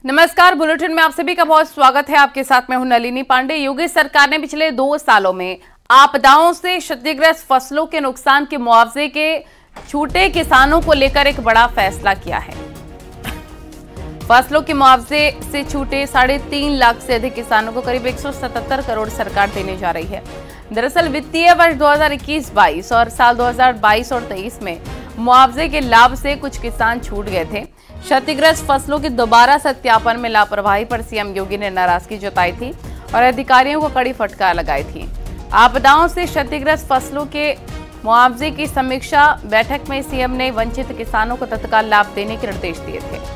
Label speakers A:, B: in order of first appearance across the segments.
A: नमस्कार, बुलेटिन में आप सभी का बहुत स्वागत है। आपके साथ मैं हूं नलिनी पांडे। योगी सरकार ने पिछले 2 सालों में आपदाओं से क्षतिग्रस्त फसलों के नुकसान के मुआवजे के छूटे किसानों को लेकर एक बड़ा फैसला किया है। फसलों के मुआवजे से छूटे 3.5 लाख से अधिक किसानों को करीब 177 करोड़ सरकार देने जा रही है। दरअसल वित्तीय वर्ष 2021-22 और साल 2022 और 23 में मुआवजे के लाभ से कुछ किसान छूट गए थे। क्षतिग्रस्त फसलों के दोबारा सत्यापन में लापरवाही पर सीएम योगी ने नाराजगी जताई थी और अधिकारियों को कड़ी फटकार लगाई थी। आपदाओं से क्षतिग्रस्त फसलों के मुआवजे की समीक्षा बैठक में सीएम ने वंचित किसानों को तत्काल लाभ देने के निर्देश दिए थे।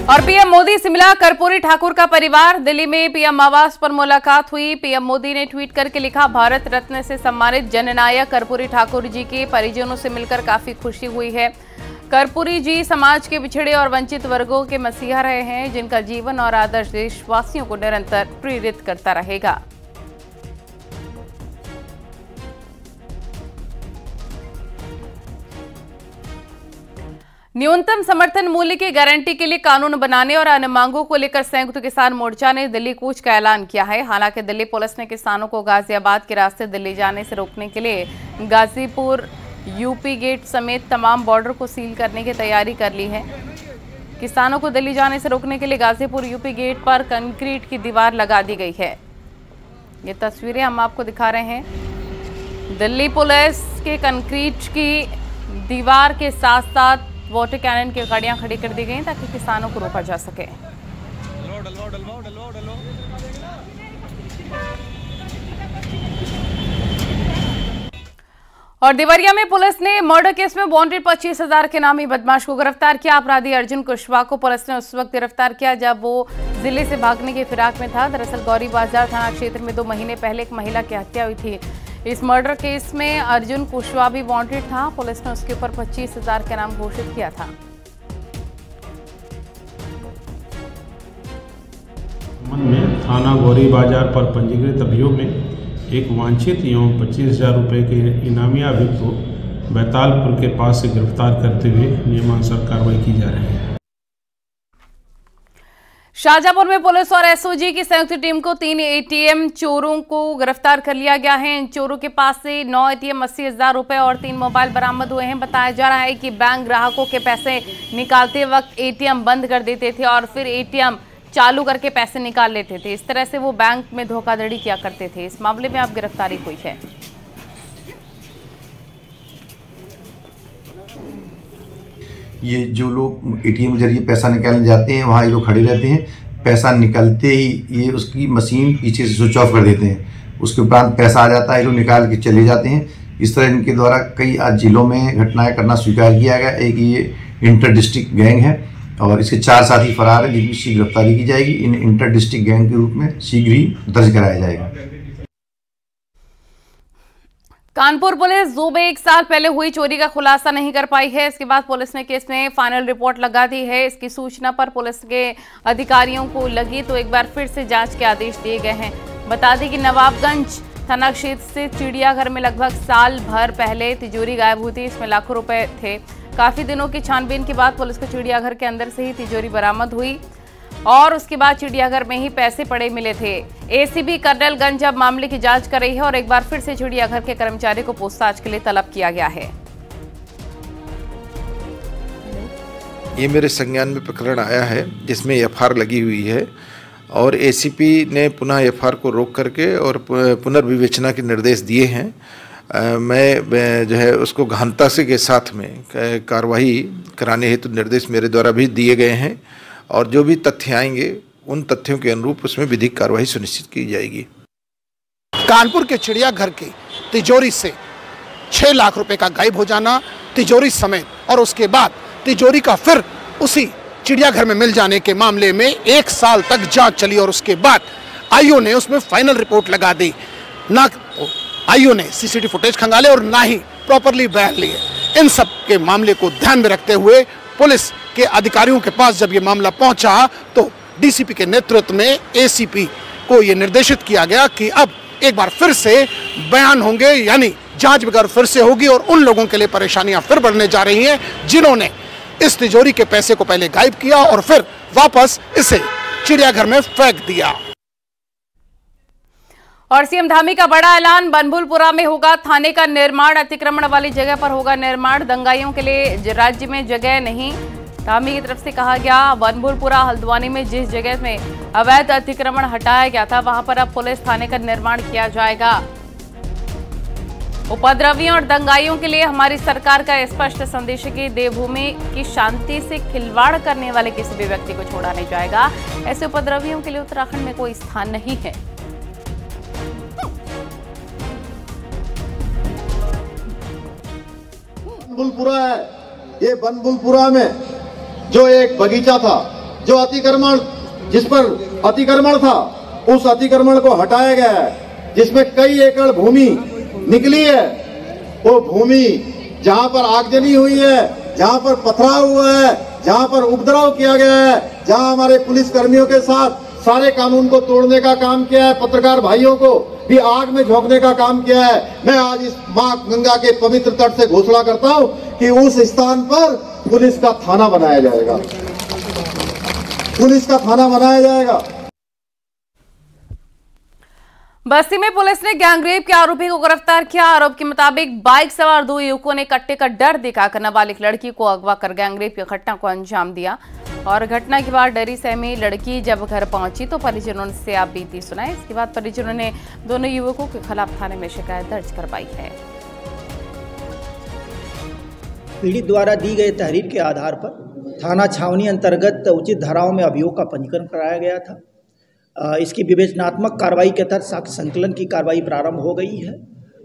A: और पीएम मोदी से मिला कर्पूरी ठाकुर का परिवार। दिल्ली में पीएम आवास पर मुलाकात हुई। पीएम मोदी ने ट्वीट करके लिखा, भारत रत्न से सम्मानित जननायक कर्पूरी ठाकुर जी के परिजनों से मिलकर काफी खुशी हुई है। कर्पूरी जी समाज के पिछड़े और वंचित वर्गों के मसीहा रहे हैं, जिनका जीवन और आदर्श देशवासियों को निरंतर प्रेरित करता रहेगा। न्यूनतम समर्थन मूल्य की गारंटी के लिए कानून बनाने और अन्य मांगों को लेकर संयुक्त किसान मोर्चा ने दिल्ली कूच का ऐलान किया है। हालांकि दिल्ली पुलिस ने किसानों को गाजियाबाद के रास्ते दिल्ली जाने से रोकने के लिए गाजीपुर यूपी गेट समेत तमाम बॉर्डर को सील करने की तैयारी कर ली है। किसानों को दिल्ली जाने से रोकने के लिए गाजीपुर यूपी गेट पर कंक्रीट की दीवार लगा दी गई है। ये तस्वीरें हम आपको दिखा रहे हैं। दिल्ली पुलिस के कंक्रीट की दीवार के साथ साथ वाटर कैनन की गाड़ियां खड़ी कर दी गई ताकि किसानों को रोका जा सके। और देवरिया में पुलिस ने मर्डर केस में वांटेड 25,000 के नामी बदमाश को गिरफ्तार किया। अपराधी अर्जुन कुशवाहा को पुलिस ने उस वक्त गिरफ्तार किया जब वो जिले से भागने की फिराक में था। दरअसल गौरी बाजार थाना क्षेत्र में 2 महीने पहले एक महिला की हत्या हुई थी। इस मर्डर केस में अर्जुन कुशवाहा भी वांटेड था। पुलिस ने उसके ऊपर 25,000 के नाम घोषित किया था।
B: में थाना गौरी बाजार पर पंजीकृत अभियोग में एक वांछित एवं 25,000 रुपये के इनामी अभियुक्त को बैतालपुर के पास से गिरफ्तार करते हुए नियमानुसार कार्रवाई की जा रही है।
A: शाहजहांपुर में पुलिस और एसओजी की संयुक्त टीम को 3 एटीएम चोरों को गिरफ्तार कर लिया गया है। इन चोरों के पास से 9 एटीएम 80,000 रुपये और 3 मोबाइल बरामद हुए हैं। बताया जा रहा है कि बैंक ग्राहकों के पैसे निकालते वक्त एटीएम बंद कर देते थे और फिर एटीएम चालू करके पैसे निकाल लेते थे। इस तरह से वो बैंक में धोखाधड़ी किया करते थे। इस मामले में अब गिरफ्तारी हुई है।
C: ये जो लोग एटीएम के जरिए पैसा निकालने जाते हैं, वहाँ ये लोग खड़े रहते हैं। पैसा निकलते ही ये उसकी मशीन पीछे से स्विच ऑफ कर देते हैं। उसके उपरांत पैसा आ जाता है, ये लोग निकाल के चले जाते हैं। इस तरह इनके द्वारा कई जिलों में घटनाएं करना स्वीकार किया गया। एक ये इंटर डिस्ट्रिक्ट गैंग है और इसके 4 साथी फरार हैं, जिनकी शीघ्र गिरफ्तारी की जाएगी। इन इंटर डिस्ट्रिक्ट गैंग के रूप में शीघ्र ही दर्ज कराया जाएगा।
A: कानपुर पुलिस 1 साल पहले हुई चोरी का खुलासा नहीं कर पाई है। इसके बाद पुलिस ने केस में फाइनल रिपोर्ट लगा दी है। इसकी सूचना पर पुलिस के अधिकारियों को लगी तो एक बार फिर से जांच के आदेश दिए गए हैं। बता दें कि नवाबगंज थाना क्षेत्र से चिड़ियाघर में लगभग साल भर पहले तिजोरी गायब हुई थी। इसमें लाखों रुपए थे। काफी दिनों की छानबीन के बाद पुलिस को चिड़ियाघर के अंदर से ही तिजोरी बरामद हुई और उसके बाद चिड़ियाघर में ही पैसे पड़े मिले थे। एसीबी कर्नलगंज अब मामले की जांच कर रही है और एक बार फिर से चिड़ियाघर के कर्मचारी को पूछताछ के लिए तलब किया गया है।
D: ये मेरे संज्ञान में प्रकरण आया है जिसमें एफआईआर लगी हुई है और एसीपी ने पुनः एफआईआर को रोक करके और पुनर्विवेचना के निर्देश दिए हैं। मैं जो है उसको गहनता से के साथ में कार्रवाई कराने हेतु निर्देश मेरे द्वारा भी दिए गए हैं और जो भी तथ्य आएंगे उन तथ्यों के अनुरूप उसमें विधिक कार्रवाई सुनिश्चित की जाएगी।
E: कानपुर के चिड़ियाघर की तिजोरी से 6 लाख रुपए का गायब हो जाना, तिजोरी समेत, और उसके बाद तिजोरी का फिर उसी चिड़ियाघर में मिल जाने के मामले में 1 साल तक जांच चली और उसके बाद आईओ ने उसमें फाइनल रिपोर्ट लगा दी। ना आईओ ने सीसीटीवी फुटेज खंगाले और ना ही प्रॉपरली बयान लिए। इन सब के मामले को ध्यान में रखते हुए पुलिस के अधिकारियों के पास जब ये मामला पहुंचा तो डीसीपी के नेतृत्व में एसीपी को ये निर्देशित किया गया कि अब एक बार फिर से बयान होंगे, यानी जांच वगैरह फिर से होगी और उन लोगों के लिए परेशानियां फिर बढ़ने जा रही हैं जिन्होंने इस तिजोरी के पैसे को पहले गायब किया और फिर वापस इसे चिड़ियाघर में फेंक दिया।
A: और सीएम धामी का बड़ा ऐलान, बनभूलपुरा में होगा थाने का निर्माण, अतिक्रमण वाली जगह पर होगा निर्माण, दंगाइयों के लिए राज्य में जगह नहीं। धामी की तरफ से कहा गया, बनभूलपुरा हल्द्वानी में जिस जगह में अवैध अतिक्रमण हटाया गया था वहां पर अब पुलिस थाने का निर्माण किया जाएगा। उपद्रवियों और दंगाइयों के लिए हमारी सरकार का स्पष्ट संदेश है कि देवभूमि की शांति से खिलवाड़ करने वाले किसी भी व्यक्ति को छोड़ा नहीं जाएगा। ऐसे उपद्रवियों के लिए उत्तराखंड में कोई स्थान नहीं है।
F: बनभूलपुरा है, ये बनभूलपुरा में जो एक बगीचा था, जो अतिक्रमण, जिस पर अतिक्रमण था, उस अतिक्रमण को हटाया गया है, जिसमें कई एकड़ भूमि निकली है। वो भूमि जहां पर आगजनी हुई है, जहां पर पथराव हुआ है, जहां पर उपद्रव किया गया है, जहां हमारे पुलिस कर्मियों के साथ सारे कानून को तोड़ने का काम किया है, पत्रकार भाइयों को भी आग में झोंकने का काम किया है, मैं आज इस मां गंगा के पवित्र तट से घोषणा करता हूं कि उस स्थान पर पुलिस का थाना बनाया जाएगा, पुलिस का थाना बनाया जाएगा।
A: बस्ती में पुलिस ने गैंगरेप के आरोपी को गिरफ्तार किया। आरोप के मुताबिक बाइक सवार 2 युवकों ने कट्टे का डर दिखाकर नाबालिग लड़की को अगवा कर गैंगरेप की घटना को अंजाम दिया और घटना के बाद डरी सहमी लड़की जब घर पहुंची तो परिजनों से आप बीती सुनाई। इसके बाद परिजनों ने दोनों युवकों के खिलाफ थाने में शिकायत दर्ज करवाई है।
G: पीड़ित द्वारा दी गई तहरीर के आधार पर थाना छावनी अंतर्गत उचित धाराओं में अभियोग का पंजीकरण कराया गया था। इसकी विवेचनात्मक कार्रवाई के तहत साक्ष्य संकलन की कार्रवाई प्रारंभ हो गई है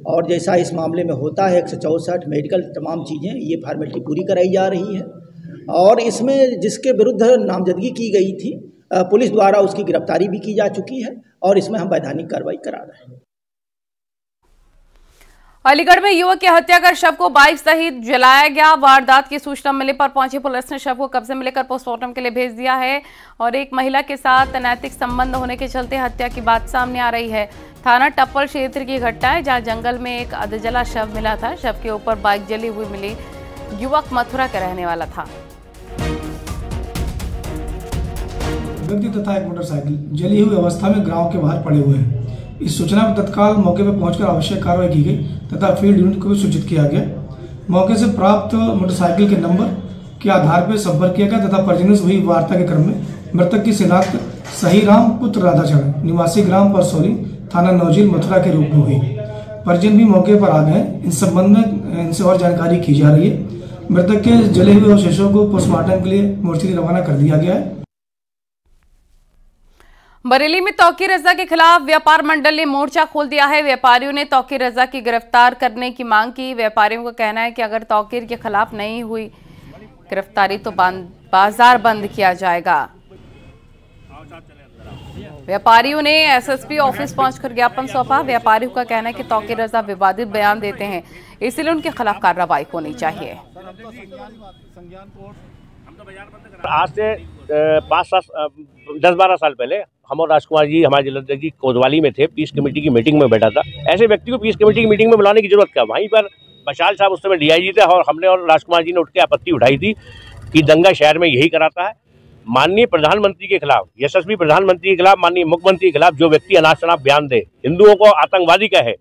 G: और जैसा इस मामले में होता है 164 मेडिकल तमाम चीज़ें ये फॉर्मेलिटी पूरी कराई जा रही है और इसमें जिसके विरुद्ध नामजदगी की गई थी पुलिस द्वारा उसकी गिरफ्तारी भी की जा चुकी है और इसमें हम वैधानिक कार्रवाई करा रहे हैं।
A: अलीगढ़ में युवक की हत्या कर शव को बाइक सहित जलाया गया। वारदात की सूचना मिलने पर पहुंची पुलिस ने शव को कब्जे में लेकर पोस्टमार्टम के लिए भेज दिया है और एक महिला के साथ अनैतिक संबंध होने के चलते हत्या की बात सामने आ रही है। थाना टप्पल क्षेत्र की घटना है जहां जंगल में एक अधजला शव मिला था। शव के ऊपर बाइक जली हुई मिली। युवक मथुरा का रहने वाला था।
H: व्यक्ति तथा एक मोटरसाइकिल जली हुई अवस्था में गांव के बाहर पड़े हुए हैं। इस सूचना पर तत्काल मौके पर पहुंचकर आवश्यक कार्रवाई की गई तथा फील्ड यूनिट को भी सूचित किया गया। मौके से प्राप्त मोटरसाइकिल के नंबर के आधार पर संपर्क किया गया तथा परिजनों से हुई वार्ता के क्रम में मृतक की शिनाख्त सही राम पुत्र राधाचरण निवासी ग्राम परसौली थाना नौजील मथुरा के रूप में हुई। परिजन भी मौके पर आ गए। इस संबंध में इनसे और जानकारी की जा रही है। मृतक के जले हुए अवशेषों को पोस्टमार्टम के लिए मोर्चरी रवाना कर दिया गया है।
A: बरेली में तौकीर रजा के खिलाफ व्यापार मंडल ने मोर्चा खोल दिया है। व्यापारियों ने तौकीर रजा की गिरफ्तार करने की मांग की। व्यापारियों का कहना है कि अगर तौकीर के खिलाफ नहीं हुई गिरफ्तारी तो बाजार बंद किया जाएगा। व्यापारियों ने एसएसपी ऑफिस पहुंचकर ज्ञापन सौंपा। व्यापारियों का कहना है कि तौकीर रजा विवादित बयान देते हैं, इसलिए उनके खिलाफ कार्रवाई होनी चाहिए।
I: आज से 10-12 साल पहले हम और राजकुमार जी हमारे जिला जी कोतवाली में थे। पीस कमेटी की मीटिंग में बैठा था। ऐसे व्यक्ति को पीस कमेटी की मीटिंग में बुलाने की जरूरत क्या? वहीं पर बशाल साहब उस समय डीआईजी थे और हमने और राजकुमार जी ने उठ के आपत्ति उठाई थी कि दंगा शहर में यही कराता है। माननीय प्रधानमंत्री के खिलाफ, यशस्वी प्रधानमंत्री के खिलाफ, माननीय मुख्यमंत्री के खिलाफ जो व्यक्ति अनाप शनाप बयान दे, हिंदुओं को आतंकवादी कहे,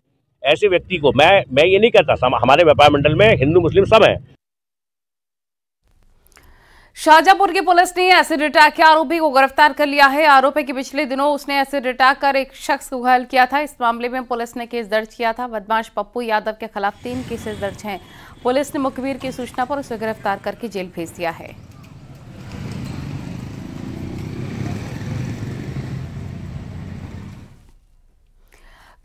I: ऐसे व्यक्ति को मैं ये नहीं कहता, हमारे व्यापार मंडल में हिंदू मुस्लिम सब है।
A: शाहजहांपुर की पुलिस ने एसिड अटैक के आरोपी को गिरफ्तार कर लिया है। आरोपी के पिछले दिनों उसने एसिड अटैक कर एक शख्स को घायल किया था। इस मामले में पुलिस ने केस दर्ज किया था। बदमाश पप्पू यादव के खिलाफ 3 केसेस दर्ज हैं। पुलिस ने मुखबिर की सूचना पर उसे गिरफ्तार करके जेल भेज दिया है।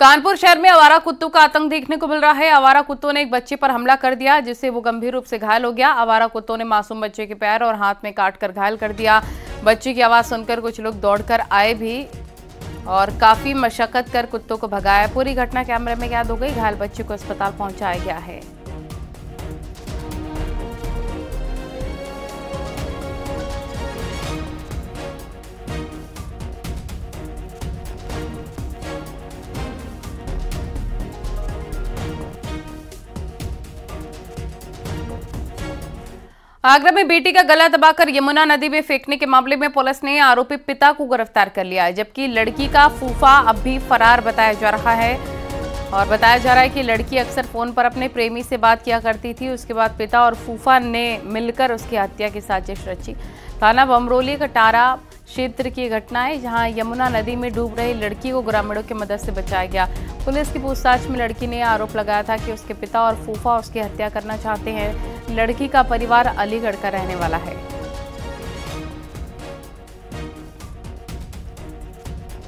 A: कानपुर शहर में आवारा कुत्तों का आतंक देखने को मिल रहा है। आवारा कुत्तों ने एक बच्चे पर हमला कर दिया जिससे वो गंभीर रूप से घायल हो गया। आवारा कुत्तों ने मासूम बच्चे के पैर और हाथ में काटकर घायल कर दिया। बच्चे की आवाज सुनकर कुछ लोग दौड़कर आए भी और काफी मशक्कत कर कुत्तों को भगाया। पूरी घटना कैमरे में कैद हो गई। घायल बच्चे को अस्पताल पहुंचाया गया है। आगरा में बेटी का गला दबाकर यमुना नदी में फेंकने के मामले में पुलिस ने आरोपी पिता को गिरफ्तार कर लिया है, जबकि लड़की का फूफा अब भी फरार बताया जा रहा है। और बताया जा रहा है कि लड़की अक्सर फोन पर अपने प्रेमी से बात किया करती थी। उसके बाद पिता और फूफा ने मिलकर उसकी हत्या की साजिश रची। थाना बमरोली कटारा क्षेत्र की घटना है, जहां यमुना नदी में डूब रही लड़की को ग्रामीणों की मदद से बचाया गया। पुलिस की पूछताछ में लड़की ने आरोप लगाया था कि उसके पिता और फूफा उसकी हत्या करना चाहते हैं। लड़की का परिवार अलीगढ़ का रहने वाला है।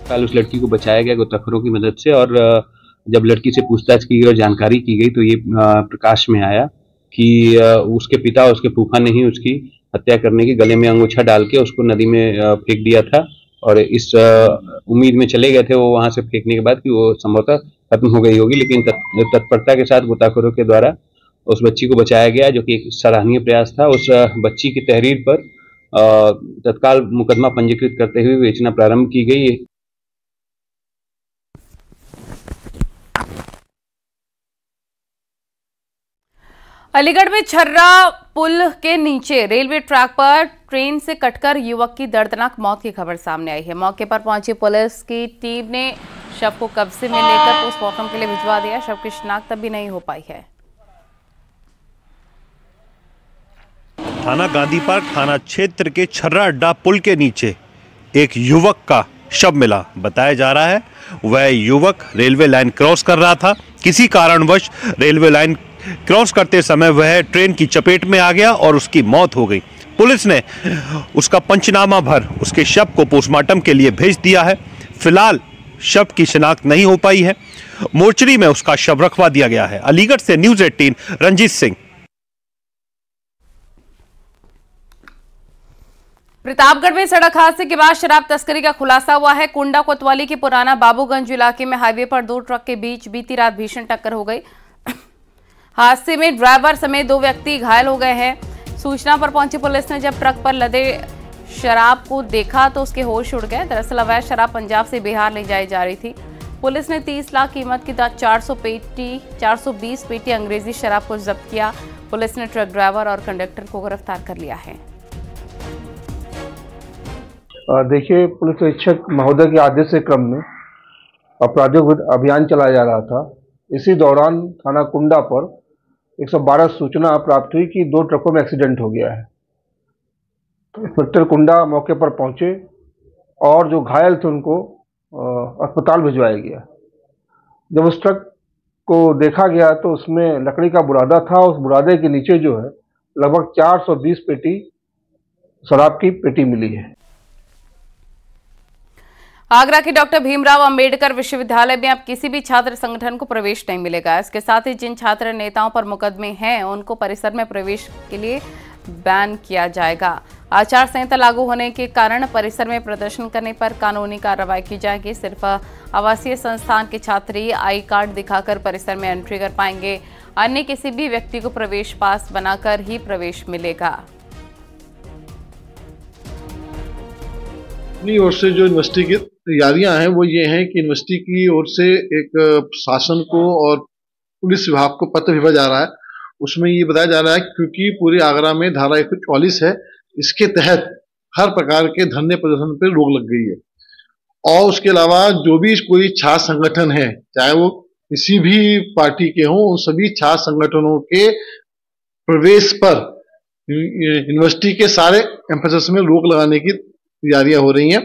J: कल उस लड़की को बचाया गया गोताखोरों की मदद से, और जब लड़की से पूछताछ की गई और जानकारी की गई तो ये प्रकाश में आया कि उसके पिता और उसके फूफा ने ही उसकी हत्या करने की गले में अंगूछा डाल के उसको नदी में फेंक दिया था। और इस उम्मीद में चले गए थे वो वहां से फेंकने के बाद कि वो संभवतः खत्म हो गई होगी, लेकिन तत्परता के साथ गोताखोरों के द्वारा उस बच्ची को बचाया गया, जो कि एक सराहनीय प्रयास था। उस बच्ची की तहरीर पर तत्काल मुकदमा पंजीकृत करते हुए विवेचना प्रारंभ की गई।
A: अलीगढ़ में छर्रा पुल के नीचे रेलवे ट्रैक पर ट्रेन से कटकर युवक की दर्दनाक मौत की खबर सामने आई है। मौके पर पहुंची पुलिस की टीम ने शव को कब्जे में लेकर पोस्टमार्टम के लिए भिजवा दिया। शव की शिनाख्त अभी नहीं हो पाई है।
K: थाना गांधी पार्क थाना क्षेत्र के छर्रा अड्डा पुल के नीचे एक युवक का शव मिला। बताया जा रहा है वह युवक रेलवे लाइन क्रॉस कर रहा था। किसी कारणवश रेलवे लाइन क्रॉस करते समय वह ट्रेन की चपेट में आ गया और उसकी मौत हो गई। पुलिस ने उसका पंचनामा भर उसके शव को पोस्टमार्टम के लिए भेज दिया है। फिलहाल शव की शिनाख्त नहीं हो पाई है। मोर्चरी में उसका शव रखवा दिया गया है। अलीगढ़ से न्यूज़ 18 रंजीत सिंह।
A: प्रतापगढ़ में सड़क हादसे के बाद शराब तस्करी का खुलासा हुआ है। कुंडा कोतवाली के पुराना बाबूगंज इलाके में हाईवे पर दो ट्रक के बीच बीती रात भीषण टक्कर हो गई। हादसे में ड्राइवर समेत दो व्यक्ति घायल हो गए हैं। सूचना पर पहुंची पुलिस ने जब ट्रक पर लदे शराब को देखा तो उसके होश उड़ गए। दरअसल अवैध शराब पंजाब से बिहार ले जाई जा रही थी। पुलिस ने 30 लाख कीमत की 420 पेटी अंग्रेजी शराब को जब्त किया। पुलिस ने ट्रक ड्राइवर और कंडक्टर को गिरफ्तार कर लिया है।
L: देखिए, पुलिस अधीक्षक महोदय के आदेश के क्रम में अपराधिक अभियान चलाया जा रहा था। इसी दौरान थाना कुंडा पर 112 सूचना प्राप्त हुई कि दो ट्रकों में एक्सीडेंट हो गया है। तो इंस्पेक्टर कुंडा मौके पर पहुंचे और जो घायल थे उनको अस्पताल भिजवाया गया। जब उस ट्रक को देखा गया तो उसमें लकड़ी का बुरादा था। उस बुरादे के नीचे जो है लगभग 420 पेटी शराब की पेटी मिली है।
A: आगरा के डॉक्टर भीमराव अंबेडकर विश्वविद्यालय में अब किसी भी छात्र संगठन को प्रवेश नहीं मिलेगा। इसके साथ ही जिन छात्र नेताओं पर मुकदमे हैं उनको परिसर में प्रवेश के लिए बैन किया जाएगा। आचार संहिता लागू होने के कारण परिसर में प्रदर्शन करने पर कानूनी कार्रवाई की जाएगी। सिर्फ आवासीय संस्थान के छात्र ही आई कार्ड दिखाकर परिसर में एंट्री कर पाएंगे। अन्य किसी भी व्यक्ति को प्रवेश पास बनाकर ही प्रवेश मिलेगा।
M: अपनी ओर से जो यूनिवर्सिटी की तैयारियां हैं वो ये हैं कि यूनिवर्सिटी की ओर से एक शासन को और पुलिस विभाग को पत्र भेजा जा रहा है। उसमें ये बताया जा रहा है क्योंकि पूरे आगरा में धारा 144 है, इसके तहत हर प्रकार के धरने प्रदर्शन पर रोक लग गई है। और उसके अलावा जो भी कोई छात्र संगठन है, चाहे वो किसी भी पार्टी के हों, उन सभी छात्र संगठनों के प्रवेश पर यूनिवर्सिटी के सारे कैंपस में रोक लगाने की तैयारियां हो रही हैं।